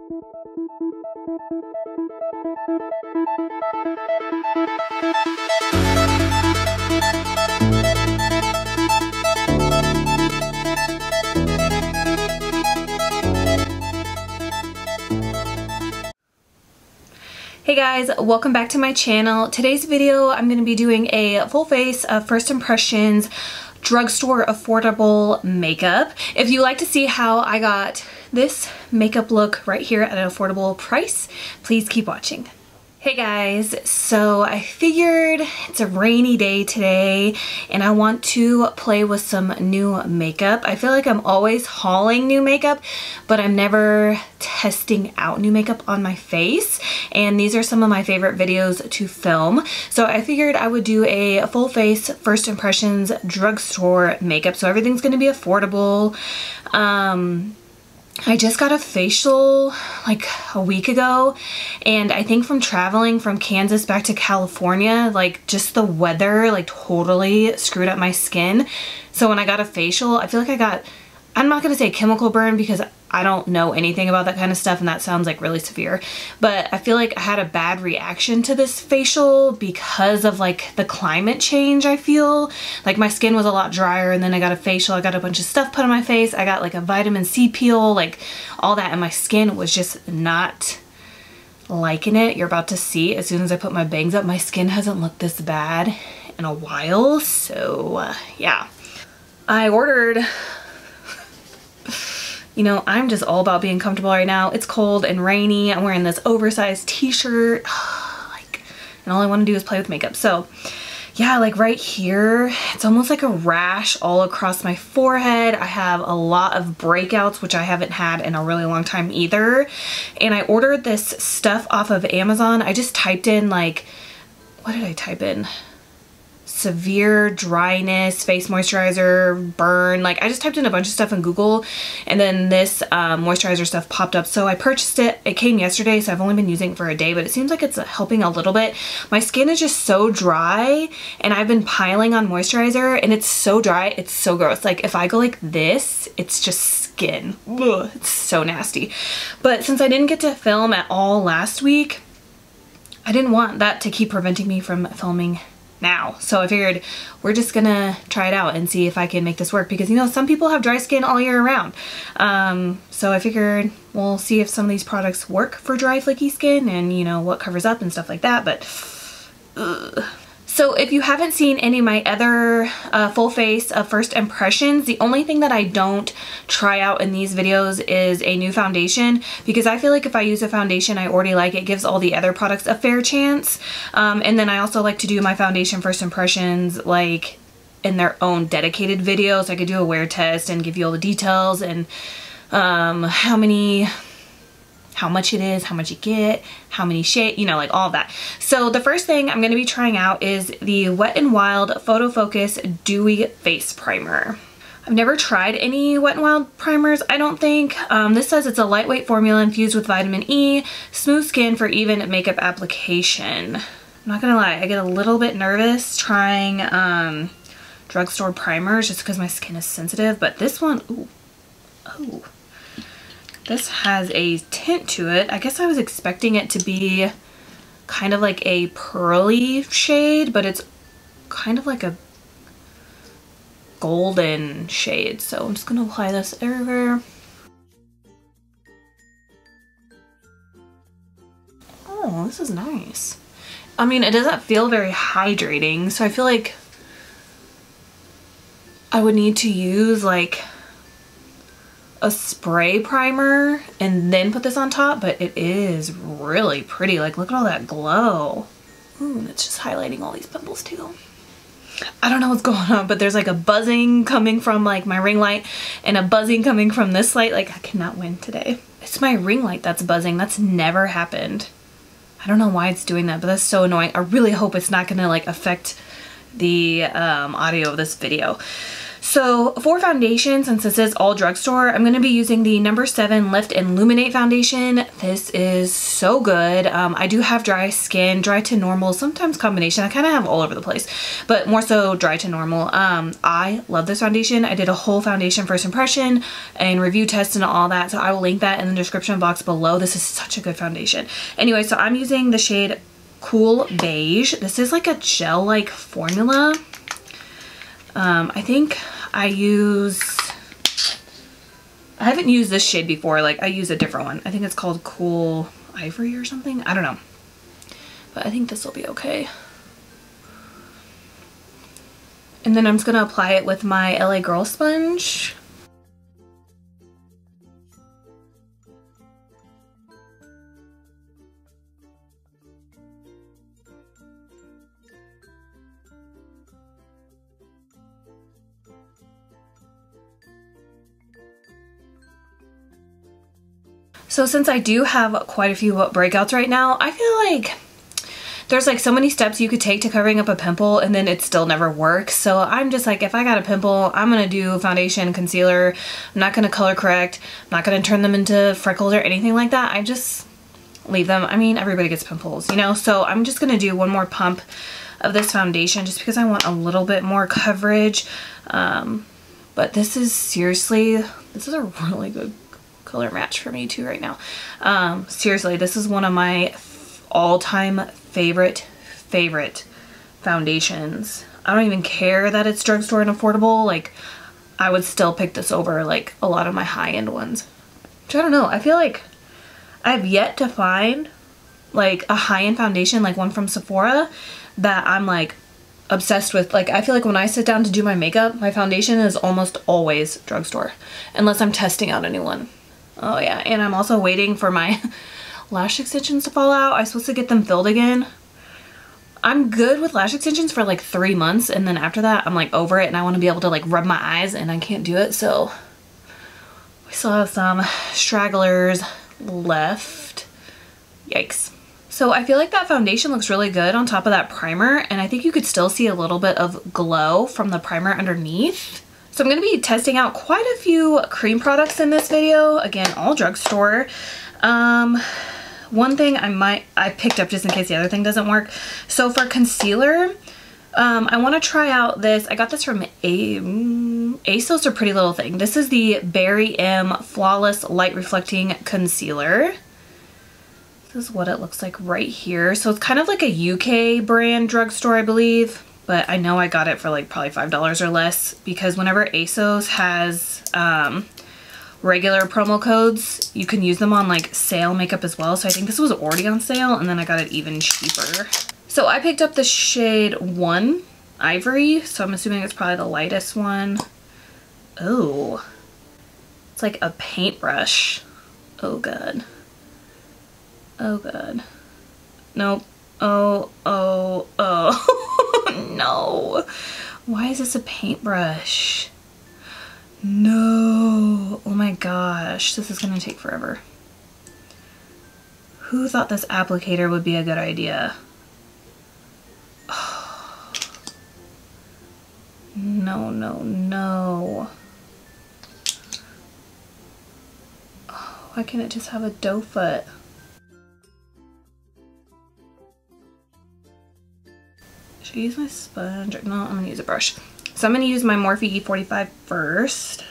Hey guys, welcome back to my channel. Today's video I'm going to be doing a full face of first impressions drugstore affordable makeup. If you like to see how I got this makeup look right here at an affordable price, please keep watching. Hey guys, so I figured it's a rainy day today and I want to play with some new makeup. I feel like I'm always hauling new makeup, but I'm never testing out new makeup on my face, and these are some of my favorite videos to film. So I figured I would do a full face first impressions drugstore makeup, so everything's going to be affordable. I just got a facial like a week ago, and I think from traveling from Kansas back to California, like just the weather like totally screwed up my skin. So when I got a facial, I feel like I got, I'm not gonna say chemical burn because I don't know anything about that kind of stuff and that sounds like really severe, but I feel like I had a bad reaction to this facial because of like the climate change. I feel like my skin was a lot drier, and then I got a facial, I got a bunch of stuff put on my face, I got like a vitamin C peel, like all that, and my skin was just not liking it. You're about to see as soon as I put my bangs up, my skin hasn't looked this bad in a while. So yeah, I ordered, you know, I'm just all about being comfortable right now. It's cold and rainy. I'm wearing this oversized t-shirt, and all I want to do is play with makeup. So yeah, like right here, it's almost like a rash all across my forehead. I have a lot of breakouts, which I haven't had in a really long time either. And I ordered this stuff off of Amazon. I just typed in like, what did I type in? Severe dryness, face moisturizer, burn. Like I just typed in a bunch of stuff in Google, and then this moisturizer stuff popped up. So I purchased it. It came yesterday, so I've only been using it for a day, but it seems like it's helping a little bit. My skin is just so dry, and I've been piling on moisturizer, and it's so dry, it's so gross. Like if I go like this, it's just skin. Ugh, it's so nasty. But since I didn't get to film at all last week, I didn't want that to keep preventing me from filming now. So I figured we're just gonna try it out and see if I can make this work, because you know some people have dry skin all year round. So I figured we'll see if some of these products work for dry flaky skin and you know what covers up and stuff like that, but ugh. So if you haven't seen any of my other full face of first impressions, the only thing that I don't try out in these videos is a new foundation, because I feel like if I use a foundation I already like, it gives all the other products a fair chance. And then I also like to do my foundation first impressions like in their own dedicated videos. I could do a wear test and give you all the details and how much it is, how much you get, how many shades, you know, like all of that. So the first thing I'm going to be trying out is the Wet n Wild Photo Focus Dewy Face Primer. I've never tried any Wet n Wild primers, I don't think. This says it's a lightweight formula infused with vitamin E, smooth skin for even makeup application. I'm not gonna lie, I get a little bit nervous trying drugstore primers just because my skin is sensitive, but this one, ooh, oh. This has a tint to it. I guess I was expecting it to be kind of like a pearly shade, but it's kind of like a golden shade. So I'm just gonna apply this everywhere. Oh, this is nice. I mean, it doesn't feel very hydrating, so I feel like I would need to use like a spray primer and then put this on top, but it is really pretty. Like look at all that glow. Ooh, and it's just highlighting all these pimples too. I don't know what's going on, but there's like a buzzing coming from like my ring light and a buzzing coming from this light. Like I cannot win today. It's my ring light that's buzzing. That's never happened. I don't know why it's doing that, but that's so annoying. I really hope it's not gonna like affect the audio of this video. So for foundation, since this is all drugstore, I'm going to be using the number 7 Lift and Luminate foundation. This is so good. I do have dry skin, dry to normal, sometimes combination. I kind of have all over the place, but more so dry to normal. I love this foundation. I did a whole foundation first impression and review test and all that, so I will link that in the description box below. This is such a good foundation. Anyway, so I'm using the shade Cool Beige. This is like a gel-like formula. I think I haven't used this shade before. Like, I use a different one. I think it's called Cool Ivory or something. I don't know. But I think this will be okay. And then I'm just going to apply it with my LA Girl sponge. So since I do have quite a few breakouts right now, I feel like there's like so many steps you could take to covering up a pimple and then it still never works. So I'm just like, if I got a pimple, I'm gonna do foundation, concealer. I'm not gonna color correct. I'm not gonna turn them into freckles or anything like that. I just leave them. I mean, everybody gets pimples, you know? So I'm just gonna do one more pump of this foundation just because I want a little bit more coverage. But this is seriously, this is a really good color match for me too right now. Seriously, this is one of my all-time favorite foundations. I don't even care that it's drugstore and affordable. Like, I would still pick this over like a lot of my high-end ones. Which I don't know, I feel like I've yet to find like a high-end foundation, like one from Sephora, that I'm like obsessed with. Like, I feel like when I sit down to do my makeup, my foundation is almost always drugstore, unless I'm testing out a new one. Oh yeah, and I'm also waiting for my lash extensions to fall out. I'm supposed to get them filled again. I'm good with lash extensions for like 3 months, and then after that I'm like over it and I want to be able to like rub my eyes, and I can't do it. So we still have some stragglers left. Yikes. So I feel like that foundation looks really good on top of that primer, and I think you could still see a little bit of glow from the primer underneath. So I'm going to be testing out quite a few cream products in this video. Again, all drugstore. One thing I picked up just in case the other thing doesn't work. So for concealer, I want to try out this. I got this from ASOS or Pretty Little Thing. This is the Berry M Flawless Light Reflecting Concealer. This is what it looks like right here. So it's kind of like a UK brand drugstore, I believe. But I know I got it for like probably $5 or less, because whenever ASOS has regular promo codes, you can use them on like sale makeup as well. So I think this was already on sale, and then I got it even cheaper. So I picked up the shade 1 Ivory, so I'm assuming it's probably the lightest one. Oh, it's like a paintbrush. Oh god. Oh god. Nope. Oh, oh, oh. No. Why is this a paintbrush? No. Oh my gosh. This is gonna take forever. Who thought this applicator would be a good idea? Oh. No, no, no. Oh, why can't it just have a doe foot? Should I use my sponge? No, I'm gonna use a brush. So I'm gonna use my Morphe E45 first.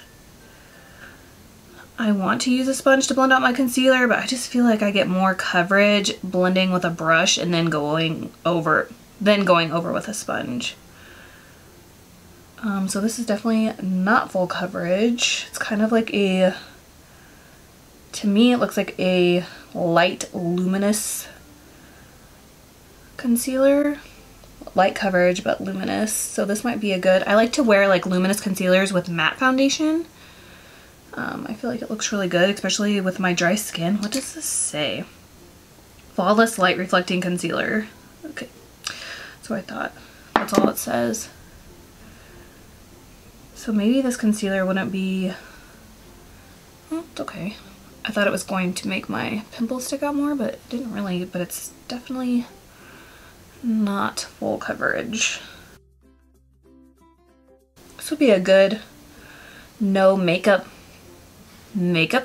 I want to use a sponge to blend out my concealer, but I just feel like I get more coverage blending with a brush and then going over with a sponge. So this is definitely not full coverage. It's kind of like a, to me it looks like a light luminous concealer. Light coverage but luminous, so this might be a good, I like to wear like luminous concealers with matte foundation. I feel like it looks really good, especially with my dry skin. What does this say? Flawless Light Reflecting Concealer. Okay, that's what I thought. That's all it says. So maybe this concealer wouldn't be, oh, it's okay. I thought it was going to make my pimples stick out more, but it didn't really, but it's definitely not full coverage. So would be a good no makeup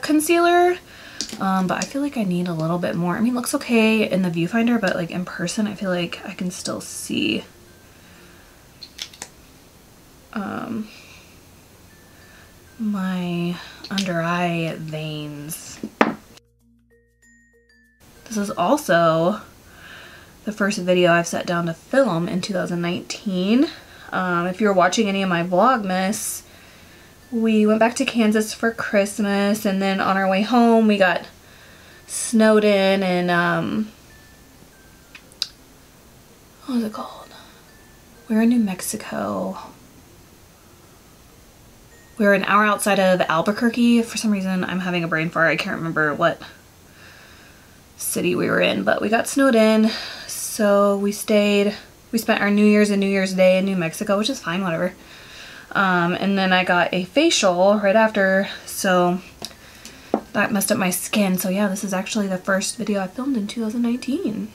concealer. But I feel like I need a little bit more. I mean, it looks okay in the viewfinder, but like in person, I feel like I can still see my under eye veins. This is also the first video I've sat down to film in 2019. If you were watching any of my Vlogmas, we went back to Kansas for Christmas, and then on our way home we got snowed in, and what was it called? We were in New Mexico. We were an hour outside of Albuquerque. For some reason I'm having a brain fart. I can't remember what city we were in, but we got snowed in, so we spent our New Year's and New Year's Day in New Mexico, which is fine, whatever. And then I got a facial right after, so that messed up my skin. So yeah, this is actually the first video I filmed in 2019.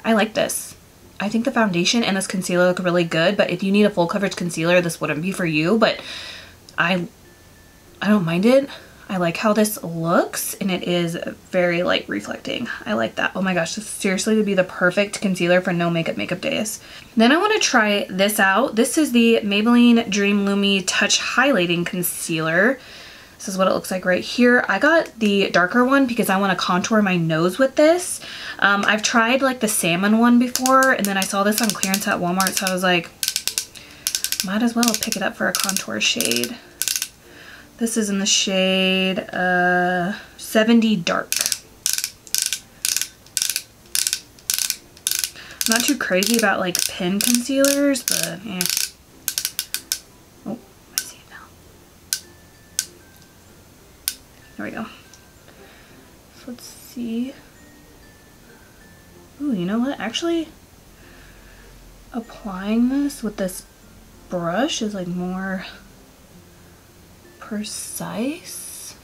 I like this. I think the foundation and this concealer look really good, but if you need a full coverage concealer, this wouldn't be for you, but I don't mind it. I like how this looks, and it is very light reflecting. I like that. Oh my gosh, this seriously would be the perfect concealer for no makeup days. Then I want to try this out. This is the Maybelline Dream Lumi Touch Highlighting Concealer. This is what it looks like right here. I got the darker one because I want to contour my nose with this. I've tried like the salmon one before, and then I saw this on clearance at Walmart, so I was like, might as well pick it up for a contour shade. This is in the shade 70 Dark. I'm not too crazy about like pen concealers, but eh. Oh, I see it now. There we go. So let's see. Ooh, you know what? Actually, applying this with this brush is like more precise.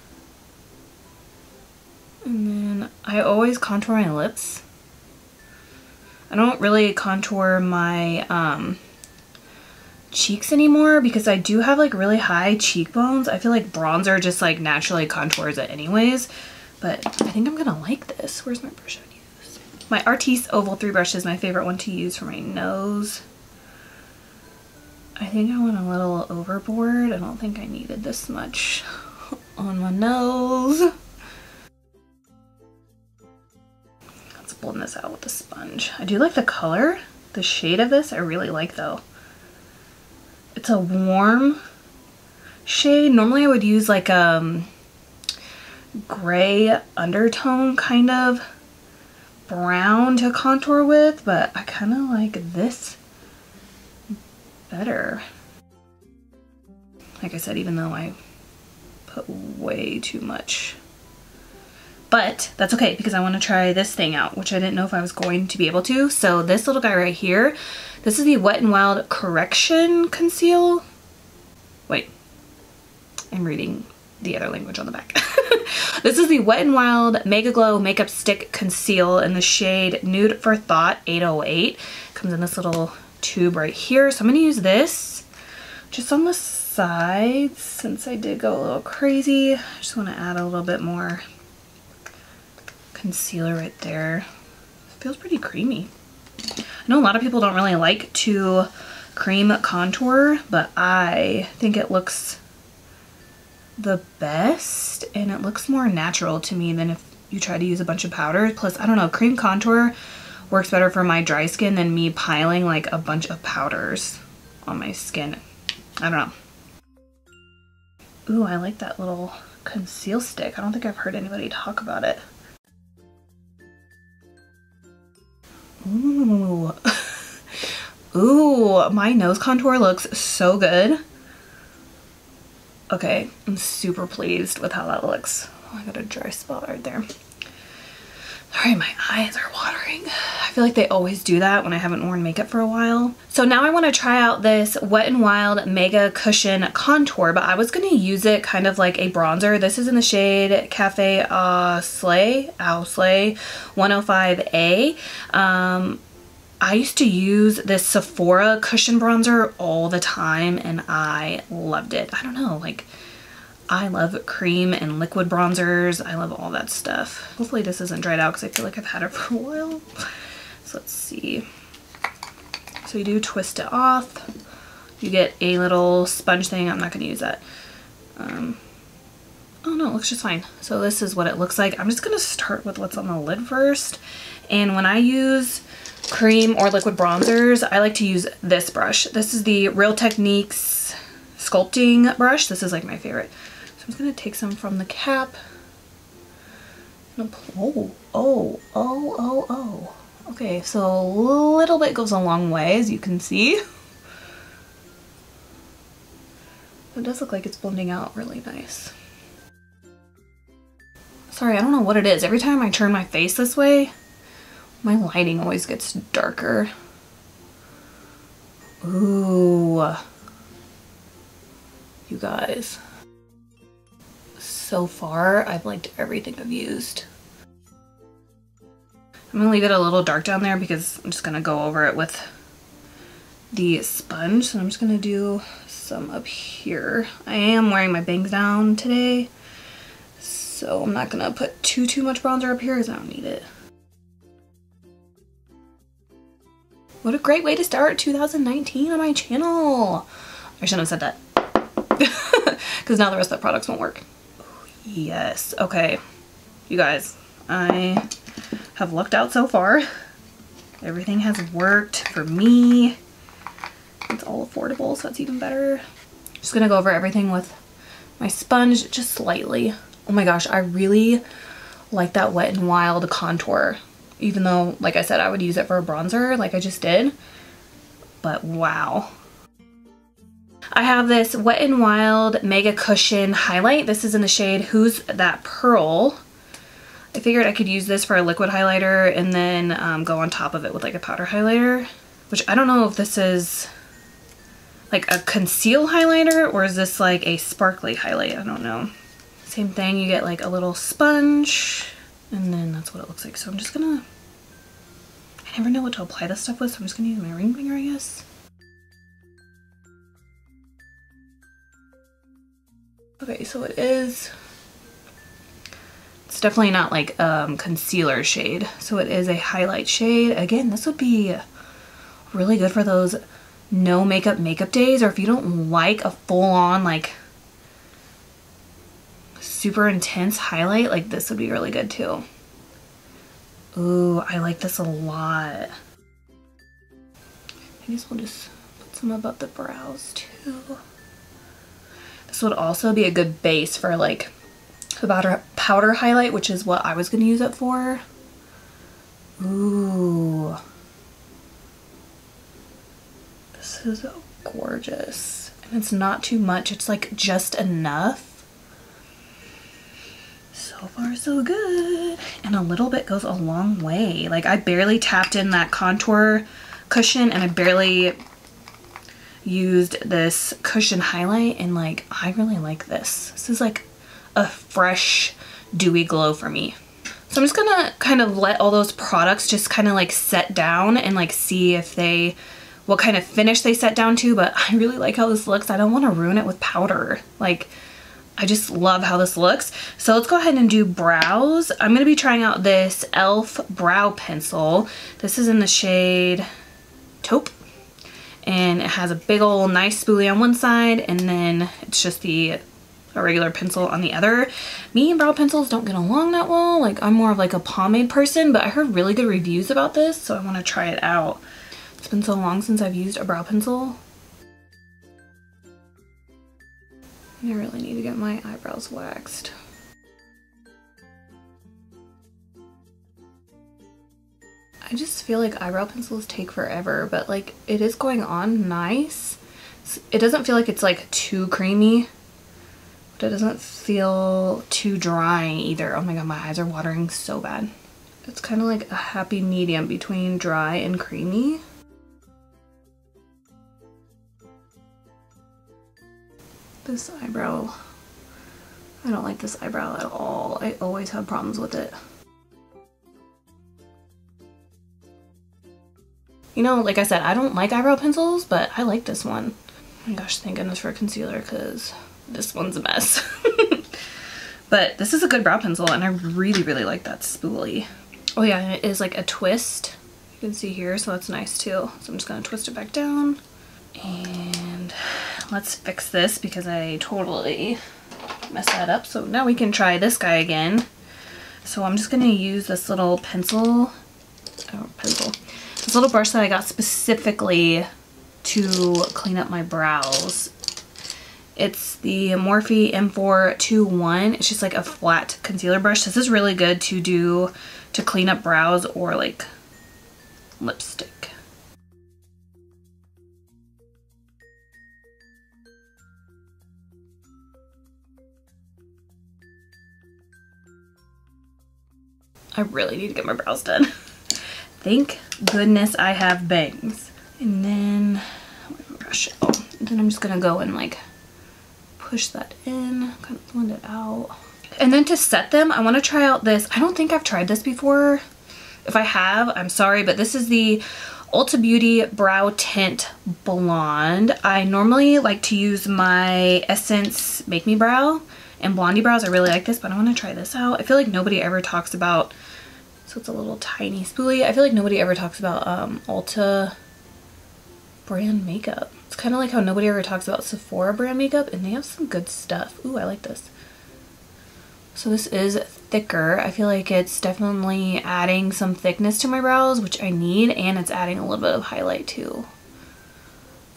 And then I always contour my lips. I don't really contour my cheeks anymore because I do have like really high cheekbones. I feel like bronzer just like naturally contours it anyways, but I think I'm gonna like this. Where's my brush I would use? My Artis Oval 3 brush is my favorite one to use for my nose. I think I went a little overboard. I don't think I needed this much on my nose. Let's blend this out with a sponge. I do like the color. The shade of this I really like though. It's a warm shade. Normally I would use like gray undertone kind of brown to contour with, but I kind of like this better. Like I said, even though I put way too much, but that's okay because I want to try this thing out, which I didn't know if I was going to be able to. So this little guy right here, this is the Wet n Wild Correction Conceal. Wait, I'm reading the other language on the back. This is the Wet n Wild Mega Glow Makeup Stick Conceal in the shade Nude for Thought 808. Comes in this little tube right here. So I'm going to use this just on the sides since I did go a little crazy. I just want to add a little bit more concealer right there. It feels pretty creamy. I know a lot of people don't really like to cream contour, but I think it looks the best and it looks more natural to me than if you try to use a bunch of powder. Plus, I don't know, cream contour works better for my dry skin than me piling like a bunch of powders on my skin. I don't know. Ooh, I like that little conceal stick. I don't think I've heard anybody talk about it. Ooh. Ooh, my nose contour looks so good. Okay, I'm super pleased with how that looks. Oh, I got a dry spot right there. Sorry, my eyes are watering. I feel like they always do that when I haven't worn makeup for a while. So now I want to try out this Wet n Wild Mega Cushion Contour, but I was going to use it kind of like a bronzer. This is in the shade Cafe Au Slay 105A. I used to use this Sephora cushion bronzer all the time and I loved it. I don't know, like I love cream and liquid bronzers. I love all that stuff. Hopefully this isn't dried out because I feel like I've had it for a while. So let's see. So you do twist it off. You get a little sponge thing. I'm not going to use that. Oh no, it looks just fine. So this is what it looks like. I'm just going to start with what's on the lid first. And when I use cream or liquid bronzers, I like to use this brush. This is the Real Techniques sculpting brush. This is like my favorite. So I'm just going to take some from the cap. Oh. Okay, so a little bit goes a long way, as you can see. It does look like it's blending out really nice. Sorry, I don't know what it is. Every time I turn my face this way, my lighting always gets darker. Ooh. You guys. So far, I've liked everything I've used. I'm gonna leave it a little dark down there because I'm just gonna go over it with the sponge. So I'm just gonna do some up here. I am wearing my bangs down today, so I'm not gonna put too much bronzer up here because I don't need it. What a great way to start 2019 on my channel. I shouldn't have said that because now the rest of the products won't work. Yes, okay. You guys, I have lucked out so far. Everything has worked for me. It's all affordable, so it's even better. Just gonna go over everything with my sponge just slightly. Oh my gosh, I really like that Wet n Wild contour. Even though, like I said, I would use it for a bronzer like I just did. But wow. I have this Wet n Wild Mega Cushion highlight. This is in the shade Who's That Pearl. I figured I could use this for a liquid highlighter and then go on top of it with like a powder highlighter. Which I don't know if this is like a conceal highlighter or is this like a sparkly highlight? I don't know. Same thing, you get like a little sponge and then that's what it looks like. So I'm just gonna, I never know what to apply this stuff with, so I'm just gonna use my ring finger, I guess. Okay, so it's definitely not like concealer shade. So it is a highlight shade. Again, this would be really good for those no makeup days, or if you don't like a full-on like super intense highlight, like this would be really good too. Ooh, I like this a lot. I guess we'll just put some above the brows too. This would also be a good base for like the powder highlight, which is what I was going to use it for. Ooh. This is gorgeous. And it's not too much. It's like just enough. So far so good. And a little bit goes a long way. Like I barely tapped in that contour cushion and I barely used this cushion highlight, and like I really like this. This is like a fresh dewy glow for me. So I'm just gonna kind of let all those products just kind of like set down and like see if they, what kind of finish they set down to, but I really like how this looks. I don't want to ruin it with powder. Like I just love how this looks. So let's go ahead and do brows. I'm gonna be trying out this e.l.f. brow pencil. This is in the shade Taupe. And it has a big old nice spoolie on one side, and then it's just a regular pencil on the other. Me and brow pencils don't get along that well. Like I'm more of like a pomade person, but I heard really good reviews about this, so I want to try it out. It's been so long since I've used a brow pencil. I really need to get my eyebrows waxed. I just feel like eyebrow pencils take forever, but like it is going on nice. It doesn't feel like it's like too creamy, but it doesn't feel too dry either. Oh my god, my eyes are watering so bad. It's kind of like a happy medium between dry and creamy. This eyebrow, I don't like this eyebrow at all. I always have problems with it. You know, like I said, I don't like eyebrow pencils, but I like this one. Oh my gosh, thank goodness for concealer because this one's a mess. But this is a good brow pencil and I really, really like that spoolie. Oh yeah, and it is like a twist. You can see here, so that's nice too. So I'm just gonna twist it back down. And let's fix this because I totally messed that up. So now we can try this guy again. So I'm just gonna use this little this little brush that I got specifically to clean up my brows. It's the Morphe M421. It's just like a flat concealer brush. This is really good to clean up brows or like lipstick. I really need to get my brows done. Thank goodness I have bangs. And then, then I'm just gonna go and like push that in, kind of blend it out. And then to set them, I want to try out this. I don't think I've tried this before. If I have, I'm sorry, but this is the Ulta Beauty Brow Tint Blonde. I normally like to use my Essence Make Me Brow and Blondie Brows. I really like this, but I want to try this out. I feel like nobody ever talks about, so it's a little tiny spoolie. I feel like nobody ever talks about Ulta brand makeup. It's kind of like how nobody ever talks about Sephora brand makeup, and they have some good stuff. Ooh, I like this. So this is thicker. I feel like it's definitely adding some thickness to my brows, which I need, and it's adding a little bit of highlight too.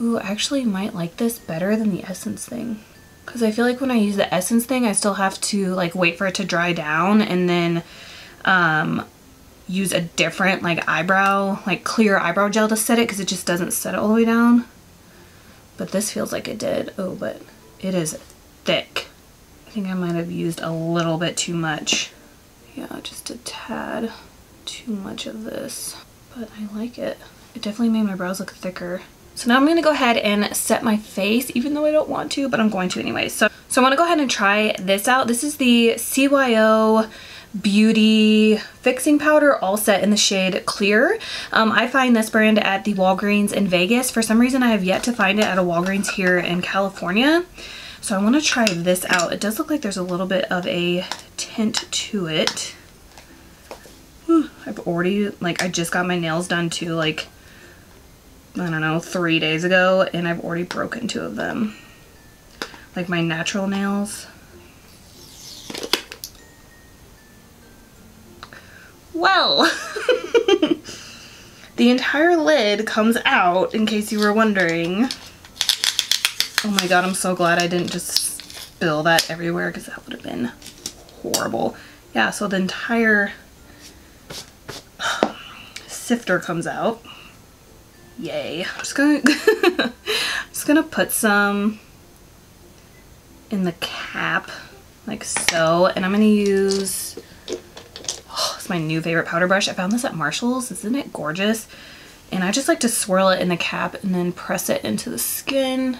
Ooh, I actually might like this better than the Essence thing. Because I feel like when I use the Essence thing, I still have to like wait for it to dry down and then use a different like eyebrow, like clear eyebrow gel to set it because it just doesn't set it all the way down. But this feels like it did. Oh, but it is thick. I think I might have used a little bit too much. Yeah, just a tad too much of this. But I like it. It definitely made my brows look thicker. So now I'm going to go ahead and set my face, even though I don't want to, but I'm going to anyway. So I want to go ahead and try this out. This is the CYO Beauty Fixing Powder, all set in the shade Clear. I find this brand at the Walgreens in Vegas. For some reason, I have yet to find it at a Walgreens here in California. So I want to try this out. It does look like there's a little bit of a tint to it. I've already, like, I just got my nails done too, like, I don't know, 3 days ago, and I've already broken 2 of them. Like my natural nails. Well, the entire lid comes out, in case you were wondering. Oh my god, I'm so glad I didn't just spill that everywhere because that would have been horrible. Yeah, so the entire sifter comes out. Yay. I'm just gonna put some in the cap like so, and I'm gonna use, oh, it's my new favorite powder brush. I found this at Marshall's. Isn't it gorgeous? And I just like to swirl it in the cap and then press it into the skin.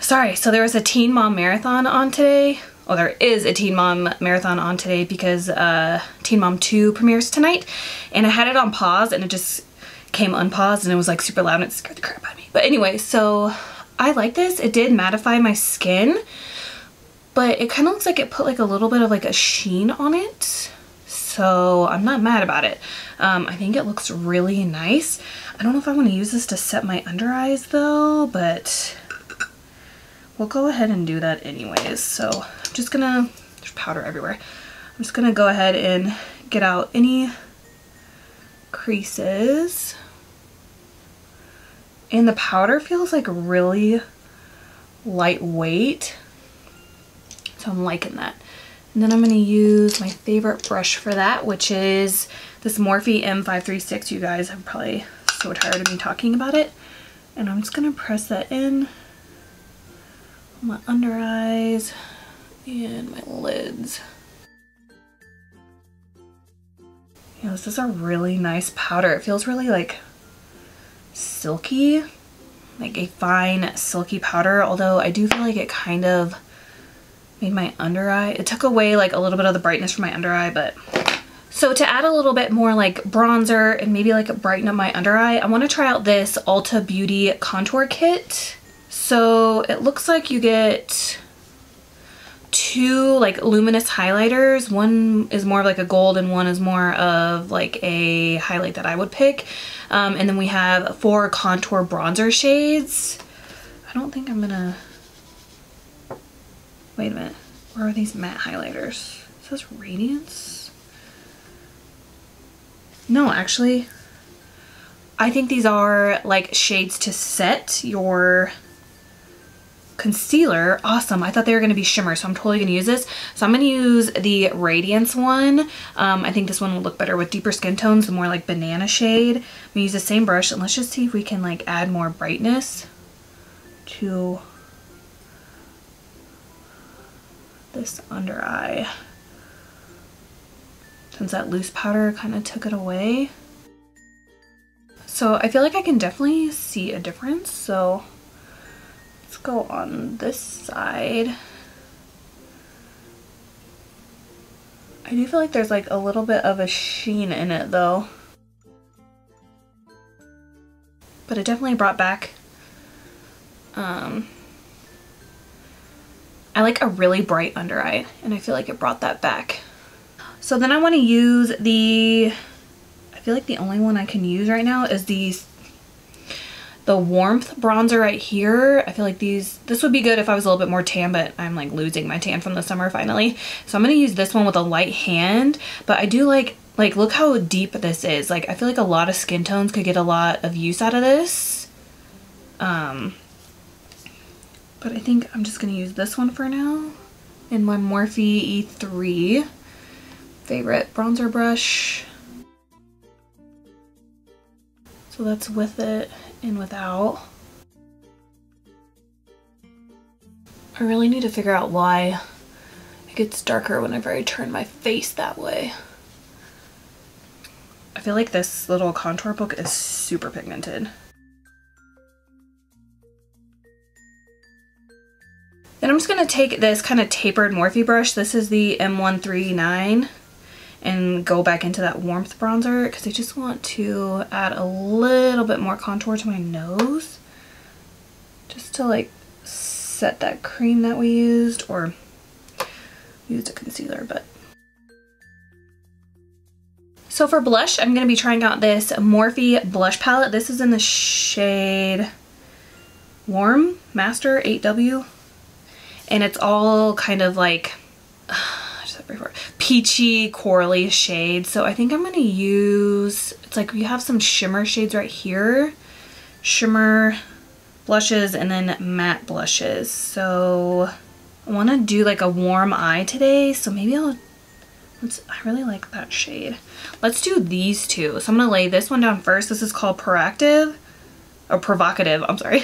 Sorry, so there was a Teen Mom Marathon on today. Oh, there is a Teen Mom Marathon on today because Teen Mom 2 premieres tonight. And I had it on pause and it just came unpaused and it was like super loud and it scared the crap out of me. But anyway, so I like this. It did mattify my skin, but it kind of looks like it put like a little bit of like a sheen on it. So I'm not mad about it. I think it looks really nice. I don't know if I want to use this to set my under eyes though, but we'll go ahead and do that anyways. So I'm just gonna, there's powder everywhere. I'm just gonna go ahead and get out any creases. And the powder feels like really lightweight. So I'm liking that. And then I'm gonna use my favorite brush for that, which is this Morphe M536. You guys are probably so tired of me talking about it. And I'm just gonna press that in my under eyes and my lids. Yeah, this is a really nice powder. It feels really like silky, like a fine silky powder, although I do feel like it kind of made my under eye, it took away like a little bit of the brightness from my under eye. But so to add a little bit more like bronzer and maybe like brighten up my under eye, I want to try out this Ulta Beauty contour kit. So it looks like you get 2 like luminous highlighters. One is more of like a gold and one is more of like a highlight that I would pick. And then we have 4 contour bronzer shades. I don't think I'm gonna, wait a minute, where are these matte highlighters? It says Radiance? No, actually, I think these are like shades to set your concealer. Awesome. I thought they were going to be shimmer, so I'm totally going to use this. So I'm going to use the Radiance one. I think this one will look better with deeper skin tones, the more like banana shade. I'm going to use the same brush, and let's just see if we can like add more brightness to this under eye, since that loose powder kind of took it away. So I feel like I can definitely see a difference. So let's go on this side. I do feel like there's like a little bit of a sheen in it though, but it definitely brought back I like a really bright under eye, and I feel like it brought that back. So then I want to use the, I feel like the only one I can use right now is the Warmth bronzer right here. I feel like this would be good if I was a little bit more tan, but I'm like losing my tan from the summer finally. So I'm going to use this one with a light hand, but I do like look how deep this is. Like I feel like a lot of skin tones could get a lot of use out of this. But I think I'm just going to use this one for now in my Morphe E3 favorite bronzer brush. So that's with it and without. I really need to figure out why it gets darker whenever I turn my face that way. I feel like this little contour book is super pigmented. Then I'm just going to take this kind of tapered Morphe brush. This is the M139, and go back into that Warmth bronzer because I just want to add a little bit more contour to my nose, just to like set that cream that we used, or used a concealer. But so for blush, I'm going to be trying out this Morphe blush palette. This is in the shade Warm Master 8W. And it's all kind of like peachy, corally shades. So I think I'm going to use, it's like we have some shimmer shades right here. Shimmer blushes and then matte blushes. So I want to do like a warm eye today. So maybe I really like that shade. Let's do these two. So I'm going to lay this one down first. This is called Provocative, I'm sorry.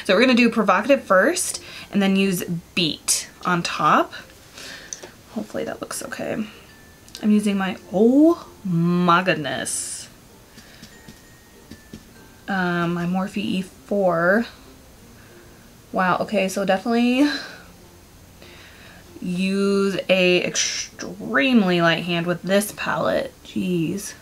So we're going to do Provocative first, and then use Beat on top. Hopefully that looks okay. I'm using my, oh my goodness, my Morphe E4. Wow, okay, so definitely use a extremely light hand with this palette. Jeez.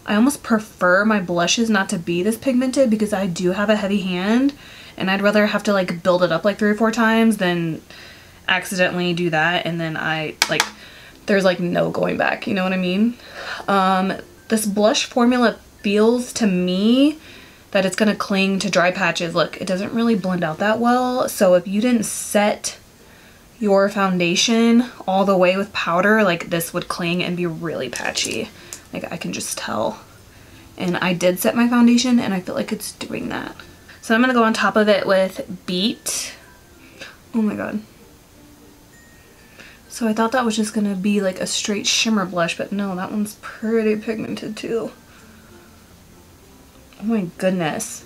I almost prefer my blushes not to be this pigmented because I do have a heavy hand, and I'd rather have to like build it up like 3 or 4 times than accidentally do that and then there's like no going back, you know what I mean? This blush formula feels to me that it's gonna cling to dry patches. Look, it doesn't really blend out that well, so if you didn't set your foundation all the way with powder, like this would cling and be really patchy. Like I can just tell. And I did set my foundation and I feel like it's doing that. So I'm gonna go on top of it with Beat. Oh my god. So I thought that was just gonna be like a straight shimmer blush, but no, that one's pretty pigmented too. Oh my goodness.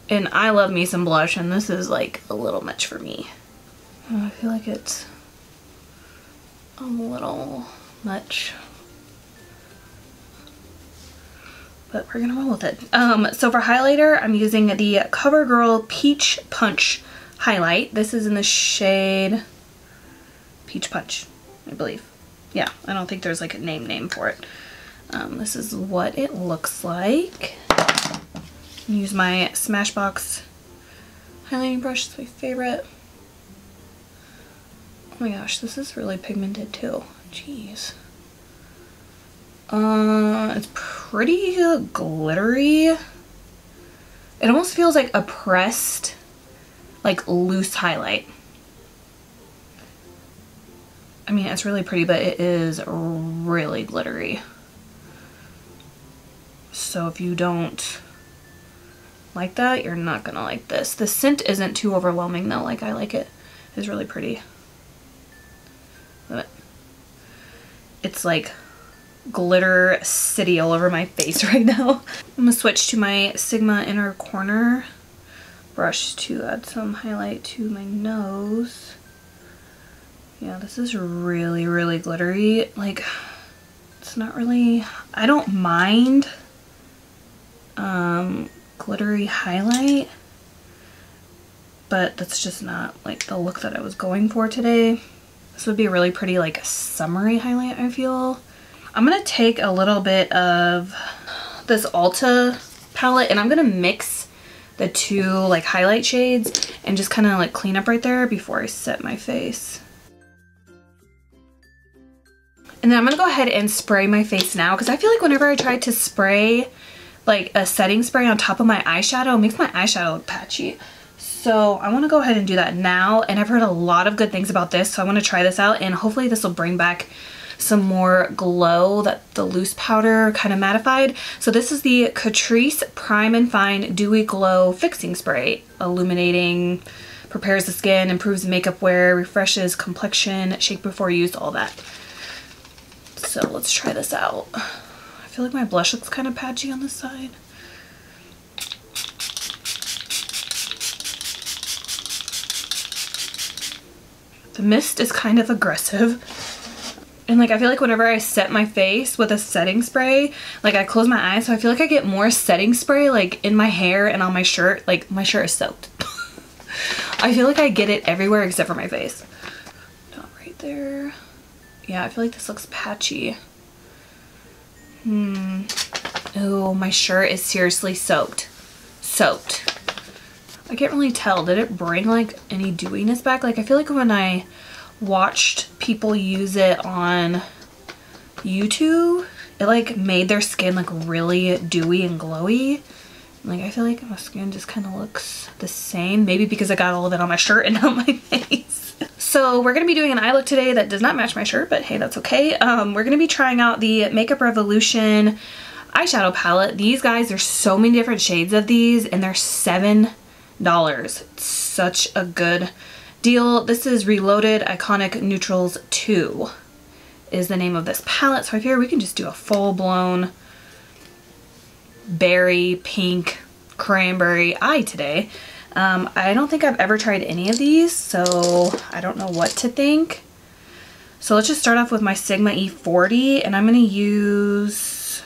And I love me some blush, and this is like a little much for me. Oh, I feel like it's a little much. But we're gonna roll with it. So for highlighter, I'm using the Covergirl Peach Punch highlight. This is in the shade Peach Punch, I believe. Yeah, I don't think there's like a name for it. This is what it looks like. Use my Smashbox highlighting brush, it's my favorite. Oh my gosh, this is really pigmented too. Jeez. It's pretty glittery. It almost feels like a pressed, like loose highlight. I mean, it's really pretty, but it is really glittery. So if you don't like that, you're not gonna like this. The scent isn't too overwhelming though, like I like it. It's really pretty. Look at it. It's like glitter city all over my face right now. I'm gonna switch to my Sigma inner corner brush to add some highlight to my nose. Yeah, this is really, really glittery. Like, it's not really, I don't mind glittery highlight, but that's just not like the look that I was going for today. This would be a really pretty like summery highlight, I feel. I'm gonna take a little bit of this Ulta palette and I'm gonna mix the two like highlight shades and just kind of like clean up right there before I set my face. And then I'm gonna go ahead and spray my face now because I feel like whenever I try to spray like a setting spray on top of my eyeshadow, it makes my eyeshadow look patchy. So I want to go ahead and do that now, and I've heard a lot of good things about this, so I want to try this out and hopefully this will bring back some more glow that the loose powder kind of mattified. So this is the Catrice Prime and Fine Dewy Glow Fixing Spray. Illuminating, prepares the skin, improves makeup wear, refreshes complexion, shake before use, all that. So let's try this out. I feel like my blush looks kind of patchy on this side. The mist is kind of aggressive. And like I feel like whenever I set my face with a setting spray, like I close my eyes, so I feel like I get more setting spray like in my hair and on my shirt. Like my shirt is soaked. I feel like I get it everywhere except for my face. Not right there. Yeah, I feel like this looks patchy. Oh, my shirt is seriously soaked. Soaked. I can't really tell. Did it bring like any dewiness back? Like I feel like when I watched people use it on YouTube, it like made their skin like really dewy and glowy. Like I feel like my skin just kind of looks the same. Maybe because I got all of it on my shirt and not my face. So we're going to be doing an eye look today that does not match my shirt, but hey, that's okay. We're going to be trying out the Makeup Revolution eyeshadow palette. These guys, there's so many different shades of these and they're $7. It's such a good deal. This is Reloaded Iconic Neutrals 2 is the name of this palette. So I figure we can just do a full-blown berry, pink, cranberry eye today. I don't think I've ever tried any of these, so I don't know what to think. So let's just start off with my Sigma E40, and I'm going to use,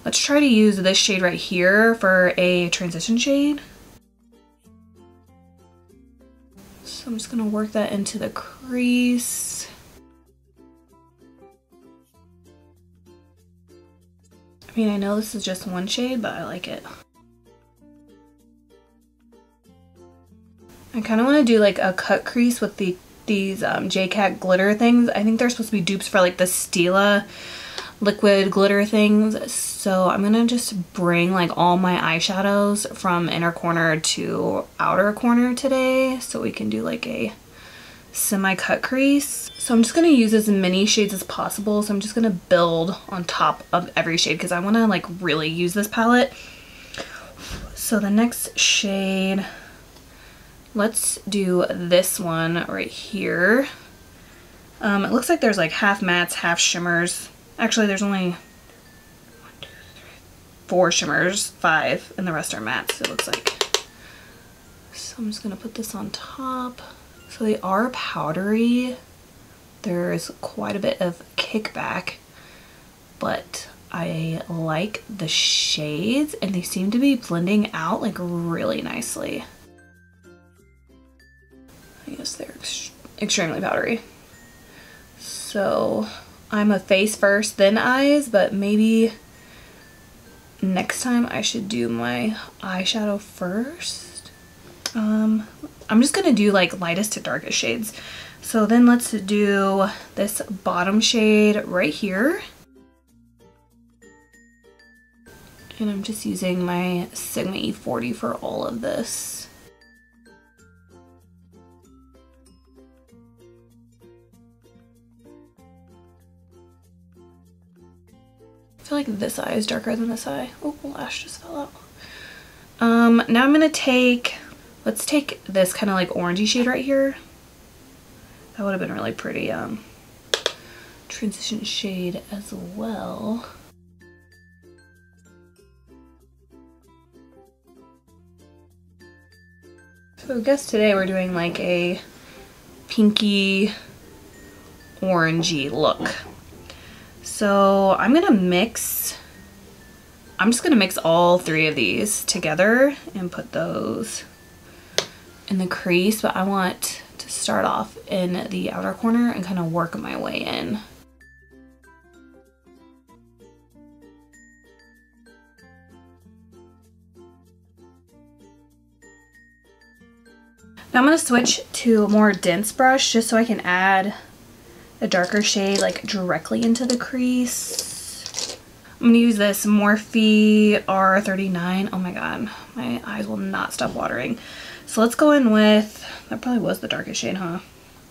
let's try to use this shade right here for a transition shade. So I'm just going to work that into the crease. I mean, I know this is just one shade, but I like it. I kind of want to do like a cut crease with these J.Cat glitter things. I think they're supposed to be dupes for like the Stila liquid glitter things. So I'm going to just bring like all my eyeshadows from inner corner to outer corner today so we can do like a semi-cut crease. So I'm just going to use as many shades as possible. So I'm just going to build on top of every shade because I want to like really use this palette. So the next shade, let's do this one right here. It looks like there's like half mattes, half shimmers. Actually, there's only 4 shimmers, 5, and the rest are mattes, it looks like. So I'm just gonna put this on top. So they are powdery, there's quite a bit of kickback, but I like the shades and they seem to be blending out like really nicely. I guess they're extremely powdery. So I'm a face first, then eyes, but maybe next time I should do my eyeshadow first. I'm just gonna do like lightest to darkest shades. So then let's do this bottom shade right here. And I'm just using my Sigma E40 for all of this. I feel like this eye is darker than this eye. Oh, the lash just fell out. Now I'm gonna take, let's take this kind of like orangey shade right here. That would have been really pretty transition shade as well. So I guess today we're doing like a pinky orangey look. So I'm just gonna mix all three of these together and put those in the crease, but I want to start off in the outer corner and kind of work my way in. Now I'm going to switch to a more dense brush just so I can add a darker shade like directly into the crease. I'm going to use this Morphe R39. Oh my god, my eyes will not stop watering. So let's go in with, that probably was the darkest shade, huh?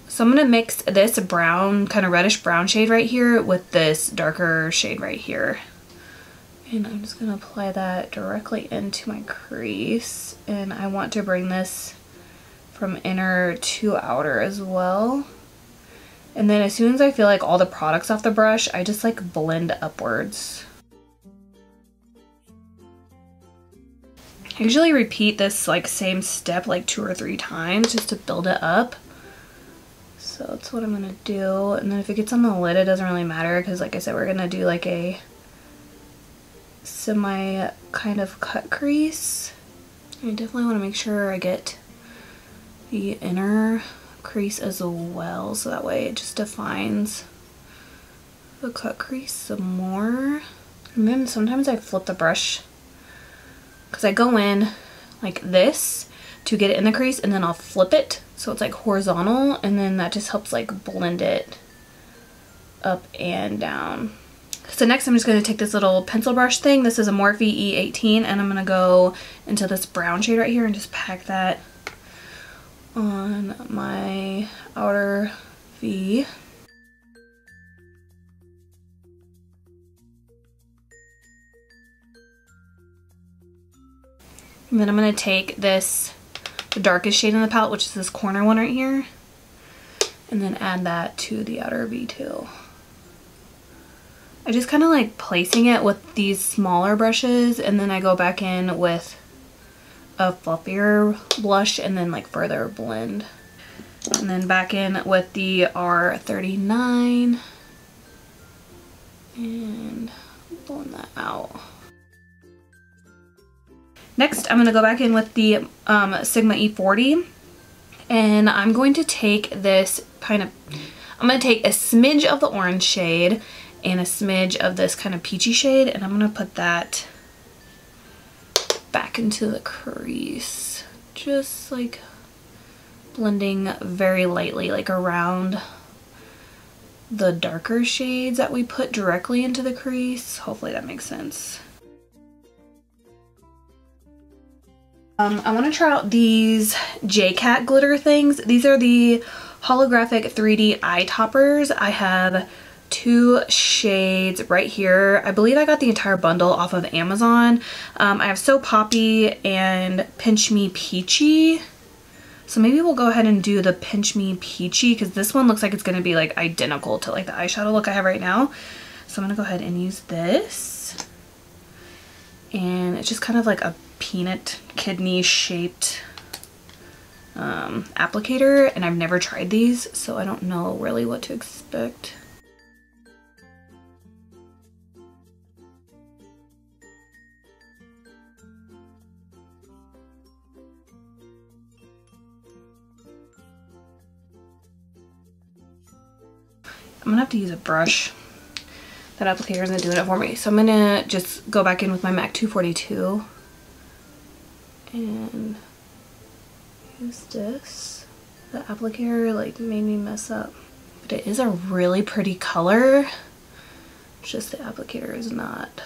So I'm going to mix this brown, kind of reddish brown shade right here with this darker shade right here. And I'm just going to apply that directly into my crease. And I want to bring this from inner to outer as well. And then as soon as I feel like all the product's off the brush, I just like blend upwards. I usually repeat this like same step like 2 or 3 times just to build it up. So that's what I'm gonna do. And then if it gets on the lid, it doesn't really matter because like I said, we're gonna do like a semi kind of cut crease. I definitely want to make sure I get the inner crease as well, so that way it just defines the cut crease some more. And then sometimes I flip the brush because I go in like this to get it in the crease and then I'll flip it so it's like horizontal, and then that just helps like blend it up and down. So next I'm just going to take this little pencil brush thing. This is a Morphe E18 and I'm going to go into this brown shade right here and just pack that on my outer V. And then I'm going to take this, the darkest shade in the palette, which is this corner one right here, and then add that to the outer V too. I just kind of like placing it with these smaller brushes, and then I go back in with a fluffier blush and then like further blend. And then back in with the R39 and blend that out. Next, I'm going to go back in with the Sigma E40, and I'm going to take this kind of, I'm going to take a smidge of the orange shade and a smidge of this kind of peachy shade, and I'm going to put that back into the crease, just like blending very lightly like around the darker shades that we put directly into the crease. Hopefully that makes sense. I want to try out these J.Cat glitter things. These are the holographic 3D eye toppers. I have 2 shades right here. I believe I got the entire bundle off of Amazon. I have So Poppy and Pinch Me Peachy. So maybe we'll go ahead and do the Pinch Me Peachy because this one looks like it's going to be like identical to like the eyeshadow look I have right now. So I'm going to go ahead and use this. And it's just kind of like a peanut kidney shaped applicator, and I've never tried these, so I don't know really what to expect. I'm gonna have to use a brush. That applicator isn't doing it for me. So I'm gonna just go back in with my MAC 242 and use this. The applicator like made me mess up. But it is a really pretty color. It's just the applicator is not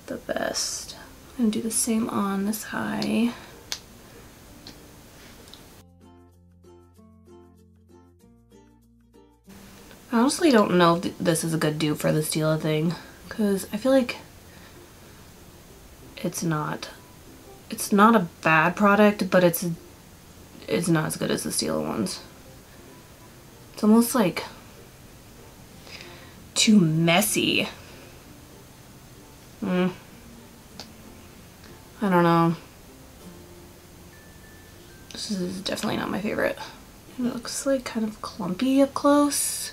the best. I'm gonna do the same on this eye. I honestly don't know if this is a good dupe for the Stila thing, because I feel like it's not a bad product, but it's not as good as the Stila ones. It's almost like too messy. I don't know. This is definitely not my favorite. It looks like kind of clumpy up close.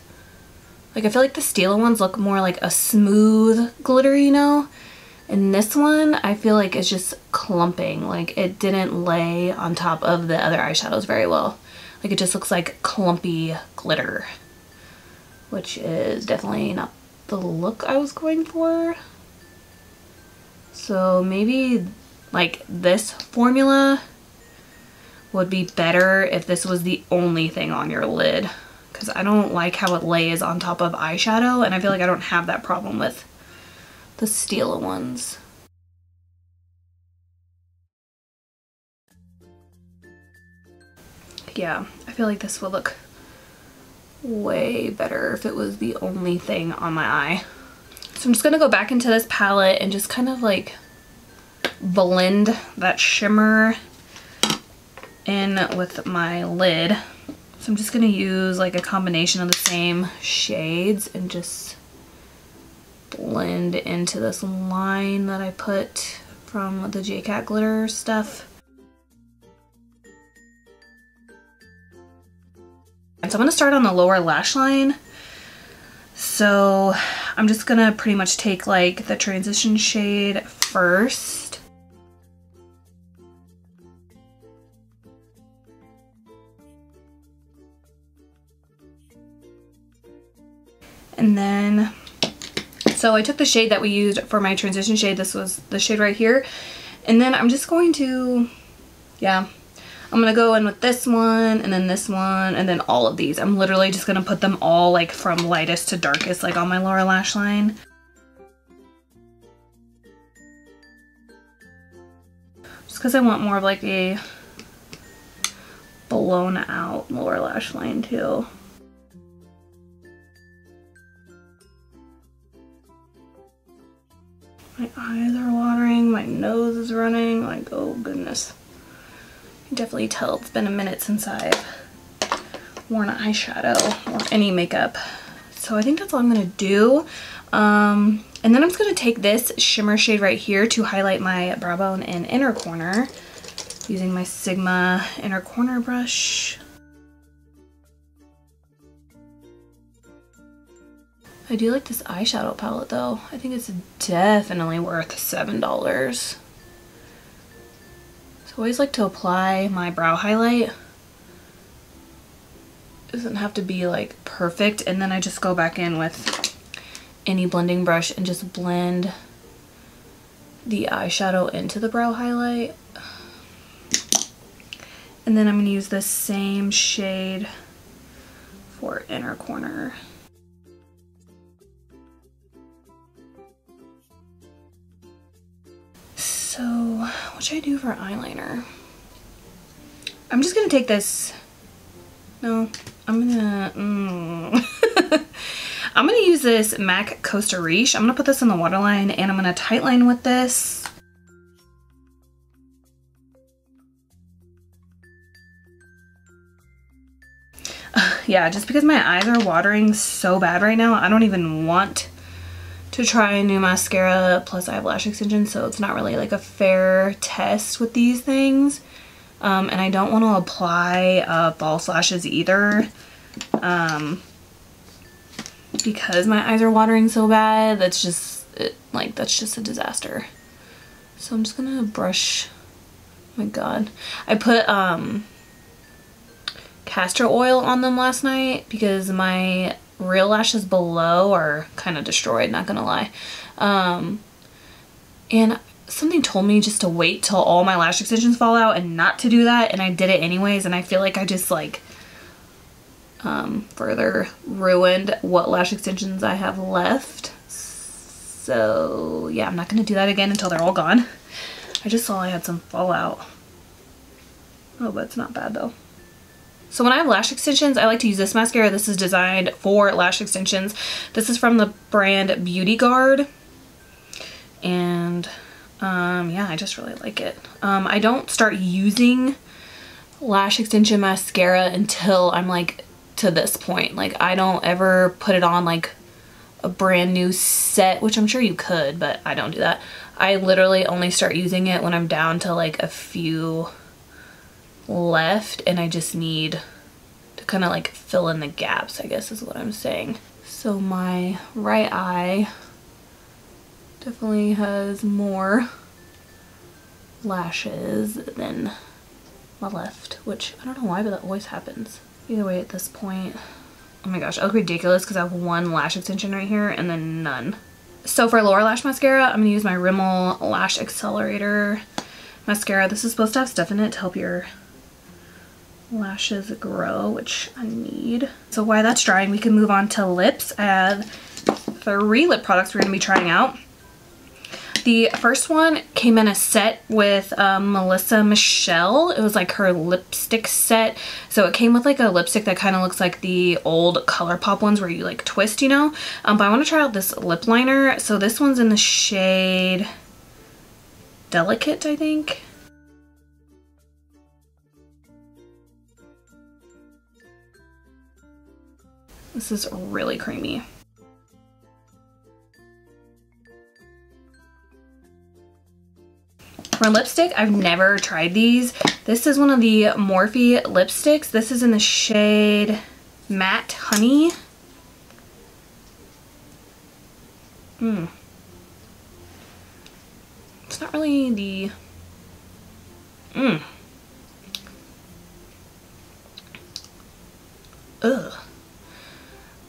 Like I feel like the Stila ones look more like a smooth glitter, you know? And this one I feel like is just clumping. Like it didn't lay on top of the other eyeshadows very well. Like it just looks like clumpy glitter, which is definitely not the look I was going for. So maybe like this formula would be better if this was the only thing on your lid, because I don't like how it lays on top of eyeshadow, and I feel like I don't have that problem with the Stila ones. Yeah, I feel like this would look way better if it was the only thing on my eye. So I'm just gonna go back into this palette and just kind of like blend that shimmer in with my lid. So I'm just gonna use like a combination of the same shades and just blend into this line that I put from the J.Cat glitter stuff. And so I'm gonna start on the lower lash line. So I'm just gonna pretty much take like the transition shade first. And then, so I took the shade that we used for my transition shade. This was the shade right here. And then I'm just going to, yeah, I'm gonna go in with this one and then this one and then all of these. I'm literally just gonna put them all like from lightest to darkest like on my lower lash line. Just because I want more of like a blown out lower lash line too. My eyes are watering, my nose is running, like oh goodness. You can definitely tell it's been a minute since I've worn eyeshadow or any makeup. So I think that's all I'm gonna do. And then I'm just gonna take this shimmer shade right here to highlight my brow bone and inner corner using my Sigma inner corner brush. I do like this eyeshadow palette though. I think it's definitely worth $7. So I always like to apply my brow highlight. It doesn't have to be like perfect, and then I just go back in with any blending brush and just blend the eyeshadow into the brow highlight. And then I'm going to use the same shade for inner corner. So what should I do for eyeliner? I'm just gonna take this, no, I'm gonna, I'm gonna use this MAC Costa Riche. I'm gonna put this in the waterline and I'm gonna tightline with this. Yeah, just because my eyes are watering so bad right now, I don't even want to try a new mascara. Plus I have lash extensions, so it's not really like a fair test with these things. And I don't want to apply false lashes either. Because my eyes are watering so bad. That's just, that's just a disaster. So I'm just gonna brush, oh my god. I put castor oil on them last night because my real lashes below are kind of destroyed, not gonna lie. And something told me just to wait till all my lash extensions fall out and not to do that, and I did it anyways, and I feel like I just further ruined what lash extensions I have left. So yeah, I'm not gonna do that again until they're all gone. I just saw I had some fallout. Oh, but it's not bad though. So when I have lash extensions, I like to use this mascara. This is designed for lash extensions. This is from the brand Beauty Garde. And yeah, I just really like it. I don't start using lash extension mascara until I'm like to this point. Like I don't ever put it on like a brand new set, which I'm sure you could, but I don't do that. I literally only start using it when I'm down to like a few left and I just need to kind of like fill in the gaps, I guess is what I'm saying. So my right eye definitely has more lashes than my left, which I don't know why, but that always happens. Either way at this point, oh my gosh, I look ridiculous because I have one lash extension right here and then none. So for lower lash mascara, I'm gonna use my Rimmel Lash Accelerator mascara. This is supposed to have stuff in it to help your lashes grow, which I need. So while that's drying, we can move on to lips. I have 3 lip products we're gonna be trying out. The first one came in a set with Melissa Michelle. It was like her lipstick set. So it came with like a lipstick that kind of looks like the old ColourPop ones where you like twist, you know? But I want to try out this lip liner. So this one's in the shade Delicate, I think. This is really creamy. For lipstick, I've never tried these. This is one of the Morphe lipsticks. This is in the shade Matte Honey. It's not really the... Ugh.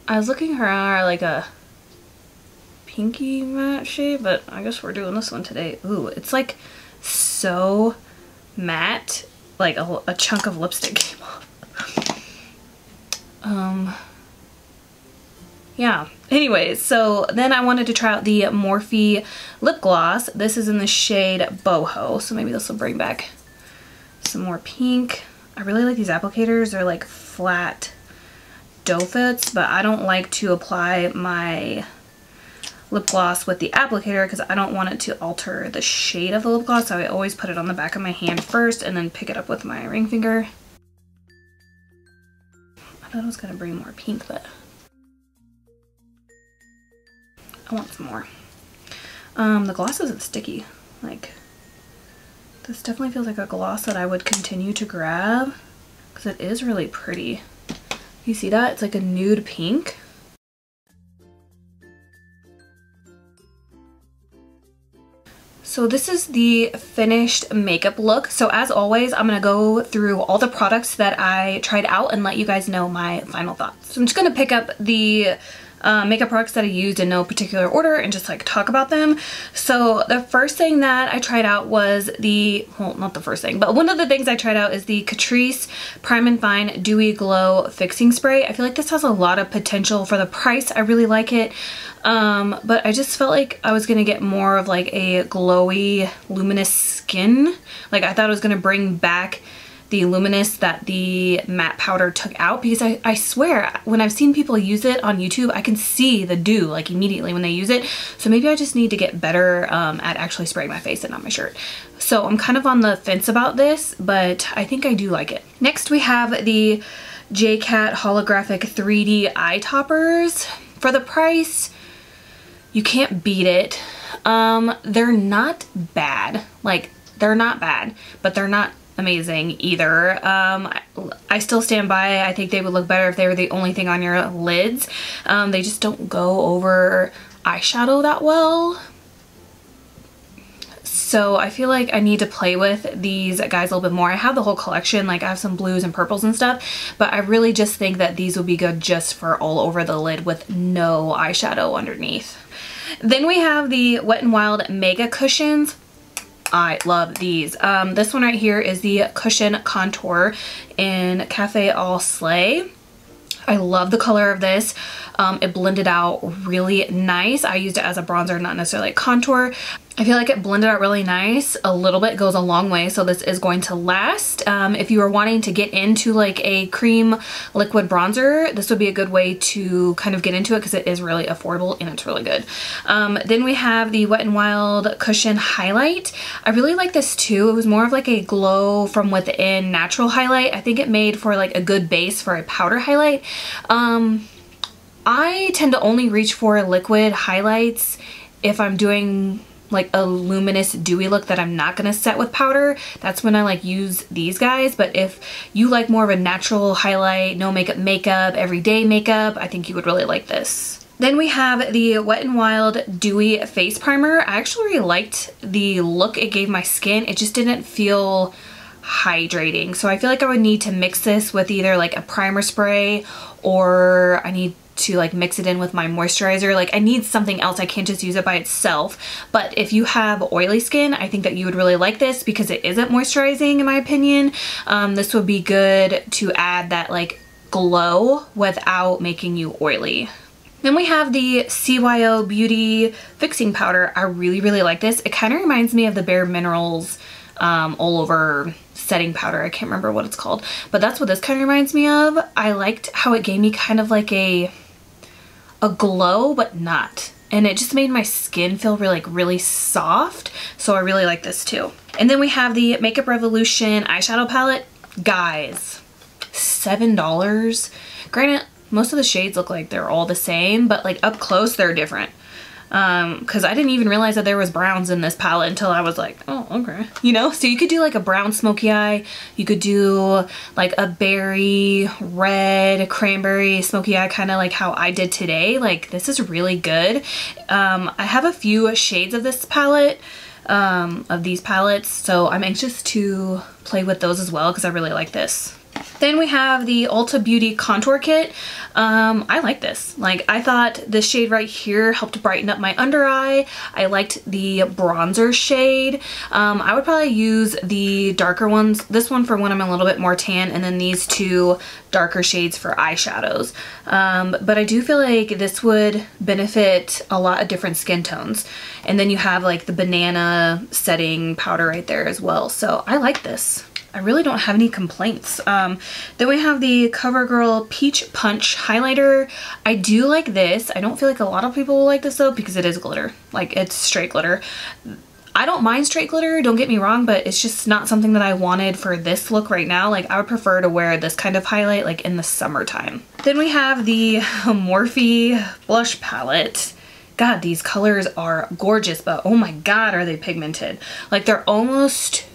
I was looking for like a pinky matte shade, but I guess we're doing this one today. Ooh, it's like so matte, like a chunk of lipstick came off. Yeah, anyways, so then I wanted to try out the Morphe lip gloss. This is in the shade Boho, so maybe this will bring back some more pink. I really like these applicators. They're like flat doe fits, but I don't like to apply my lip gloss with the applicator because I don't want it to alter the shade of the lip gloss, so I always put it on the back of my hand first and then pick it up with my ring finger. I thought I was gonna bring more pink, but I want some more. The gloss isn't sticky. Like, this definitely feels like a gloss that I would continue to grab because it is really pretty. You see that? It's like a nude pink. So this is the finished makeup look. So as always, I'm gonna go through all the products that I tried out and let you guys know my final thoughts. So I'm just gonna pick up the makeup products that I used in no particular order and just like talk about them. So the first thing that I tried out was well, not the first thing, but one of the things I tried out is the Catrice Prime and Fine Dewy Glow Fixing Spray. I feel like this has a lot of potential for the price. I really like it. But I just felt like I was gonna get more of like a glowy, luminous skin. Like I thought it was gonna bring back the luminous that the matte powder took out, because I swear when I've seen people use it on YouTube, I can see the dew like immediately when they use it. So maybe I just need to get better at actually spraying my face and not my shirt. So I'm kind of on the fence about this, but I think I do like it. Next we have the J.Cat Holographic 3D eye toppers. For the price, you can't beat it. They're not bad. Like, they're not bad, but they're not amazing either. I still stand by, I think they would look better if they were the only thing on your lids. They just don't go over eyeshadow that well. So I feel like I need to play with these guys a little bit more. I have the whole collection, like I have some blues and purples and stuff, but I really just think that these would be good just for all over the lid with no eyeshadow underneath. Then we have the Wet n Wild Mega Cushions. I love these. This one right here is the Cushion Contour in Cafe Au Slay. I love the color of this. It blended out really nice. I used it as a bronzer, not necessarily a contour. I feel like it blended out really nice. A little bit goes a long way, so this is going to last. If you are wanting to get into like a cream liquid bronzer, this would be a good way to kind of get into it because it is really affordable and it's really good. Then we have the Wet n Wild Cushion Highlight. I really like this too. It was more of like a glow from within natural highlight. I think it made for like a good base for a powder highlight. I tend to only reach for liquid highlights if I'm doing like a luminous dewy look that I'm not gonna set with powder. That's when I like use these guys. But if you like more of a natural highlight, no makeup, everyday makeup, I think you would really like this. Then we have the Wet n Wild Dewy Face Primer. I actually really liked the look it gave my skin. It just didn't feel hydrating. So I feel like I would need to mix this with either like a primer spray, or I need to like mix it in with my moisturizer. Like I need something else. I can't just use it by itself. But if you have oily skin, I think that you would really like this because it isn't moisturizing in my opinion. This would be good to add that like glow without making you oily. Then we have the CYO Beauty Fixing Powder. I really, really like this. It kind of reminds me of the Bare Minerals all over setting powder. I can't remember what it's called, but that's what this kind of reminds me of. I liked how it gave me kind of like a glow, but not. And it just made my skin feel really soft. So I really like this too. And then we have the Makeup Revolution eyeshadow palette. Guys, $7. Granted, most of the shades look like they're all the same, but like up close, they're different. Because I didn't even realize that there was browns in this palette until I was like, oh, okay. You know, so you could do like a brown smoky eye. You could do like a berry, red, cranberry smoky eye, kind of like how I did today. Like this is really good. I have a few shades of this palette, of these palettes, so I'm anxious to play with those as well because I really like this. Then we have the Ulta Beauty Contour Kit. I like this. Like I thought this shade right here helped brighten up my under eye. I liked the bronzer shade. I would probably use the darker ones. This one for when I'm a little bit more tan, and then these two darker shades for eyeshadows. But I do feel like this would benefit a lot of different skin tones. And then you have like the banana setting powder right there as well. So I like this. I really don't have any complaints. Then we have the CoverGirl Peach Punch Highlighter. I do like this. I don't feel like a lot of people will like this though because it is glitter. Like it's straight glitter. I don't mind straight glitter, don't get me wrong, but it's just not something that I wanted for this look right now. Like I would prefer to wear this kind of highlight like in the summertime. Then we have the Morphe Blush Palette. God, these colors are gorgeous, but oh my God, are they pigmented. Like they're almost...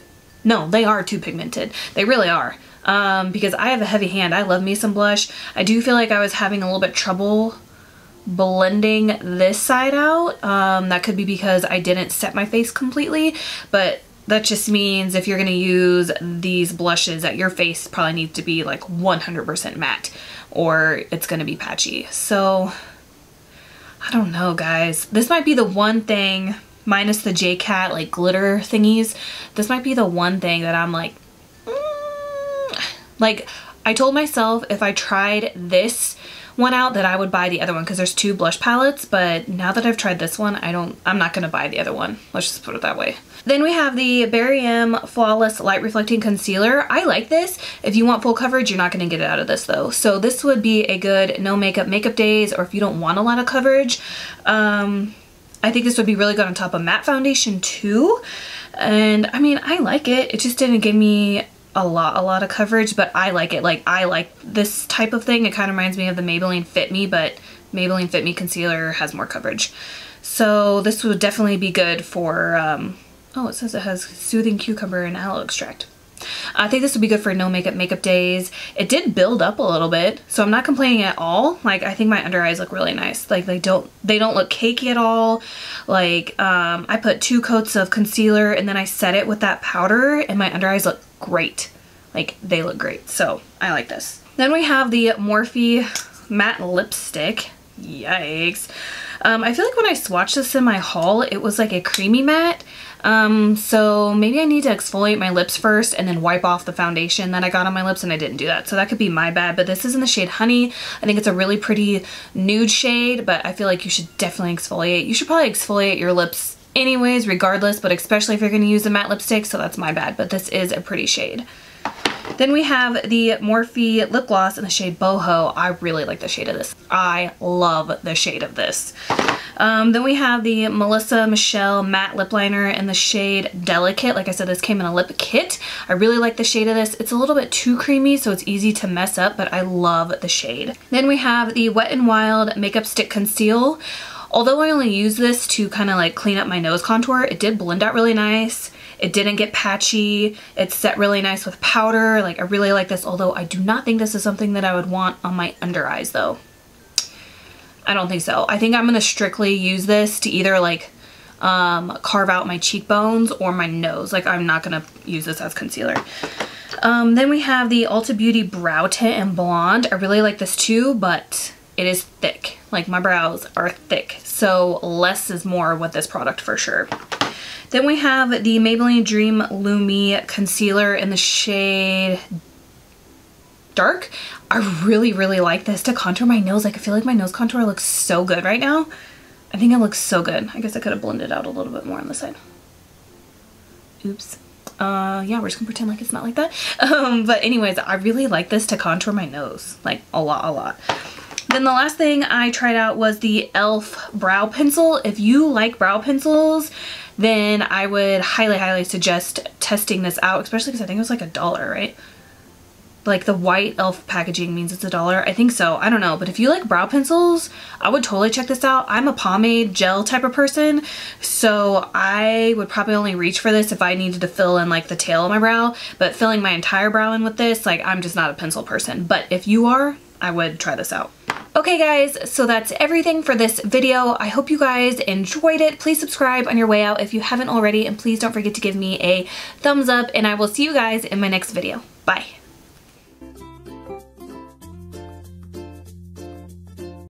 No, they are too pigmented. They really are. Because I have a heavy hand. I love me some blush. I do feel like I was having a little bit trouble blending this side out. That could be because I didn't set my face completely, but that just means if you're going to use these blushes that your face probably needs to be like 100% matte or it's going to be patchy. So I don't know, guys. This might be the one thing, minus the J.Cat like glitter thingies, this might be the one thing that I'm like, like I told myself if I tried this one out that I would buy the other one because there's two blush palettes, but now that I've tried this one, I'm not gonna buy the other one. Let's just put it that way. Then we have the Barry M Flawless Light Reflecting Concealer. I like this. If you want full coverage, you're not gonna get it out of this though. So this would be a good no makeup days, or if you don't want a lot of coverage. I think this would be really good on top of matte foundation too. And I mean, I like it. It just didn't give me a lot of coverage, but I like it. Like I like this type of thing. It kind of reminds me of the Maybelline Fit Me, but Maybelline Fit Me concealer has more coverage. So this would definitely be good for, oh, it says it has soothing cucumber and aloe extract. I think this would be good for no makeup days. It did build up a little bit, so I'm not complaining at all. Like, I think my under eyes look really nice. Like, they don't look cakey at all. Like, I put 2 coats of concealer and then I set it with that powder and my under eyes look great. Like, they look great. So I like this. Then we have the Morphe matte lipstick. Yikes. I feel like when I swatched this in my haul, it was like a creamy matte. So maybe I need to exfoliate my lips first and then wipe off the foundation that I got on my lips, and I didn't do that. So that could be my bad, but this is in the shade Honey. I think it's a really pretty nude shade, but I feel like you should definitely exfoliate. You should probably exfoliate your lips anyways, regardless, but especially if you're going to use a matte lipstick, so that's my bad, but this is a pretty shade. Then we have the Morphe lip gloss in the shade Boho. I really like the shade of this. I love the shade of this. Then we have the Melissa Michelle matte lip liner in the shade Delicate. Like I said, this came in a lip kit. I really like the shade of this. It's a little bit too creamy, so it's easy to mess up, but I love the shade. Then we have the Wet n Wild Makeup Stick Conceal. Although I only use this to kind of like clean up my nose contour, it did blend out really nice. It didn't get patchy. It's set really nice with powder. Like, I really like this, although I do not think this is something that I would want on my under eyes though. I don't think so. I think I'm going to strictly use this to either like carve out my cheekbones or my nose. Like, I'm not going to use this as concealer. Then we have the Ulta Beauty Brow Tint in Blonde. I really like this too, but it is thick. Like, my brows are thick, so less is more with this product for sure. Then we have the Maybelline Dream Lumi Concealer in the shade Dark. I really, really like this to contour my nose. Like, I feel like my nose contour looks so good right now. I think it looks so good. I guess I could have blended out a little bit more on the side. Oops. Yeah, we're just gonna pretend like it's not like that. But anyways, I really like this to contour my nose. Like, a lot. Then the last thing I tried out was the e.l.f. brow pencil. If you like brow pencils, then I would highly, highly suggest testing this out, especially because I think it was like $1, right? Like, the white e.l.f. packaging means it's $1. I think so. I don't know. But if you like brow pencils, I would totally check this out. I'm a pomade gel type of person, so I would probably only reach for this if I needed to fill in like the tail of my brow. But filling my entire brow in with this, like, I'm just not a pencil person. But if you are, I would try this out. Okay guys, so that's everything for this video. I hope you guys enjoyed it. Please subscribe on your way out if you haven't already, and please don't forget to give me a thumbs up, and I will see you guys in my next video. Bye.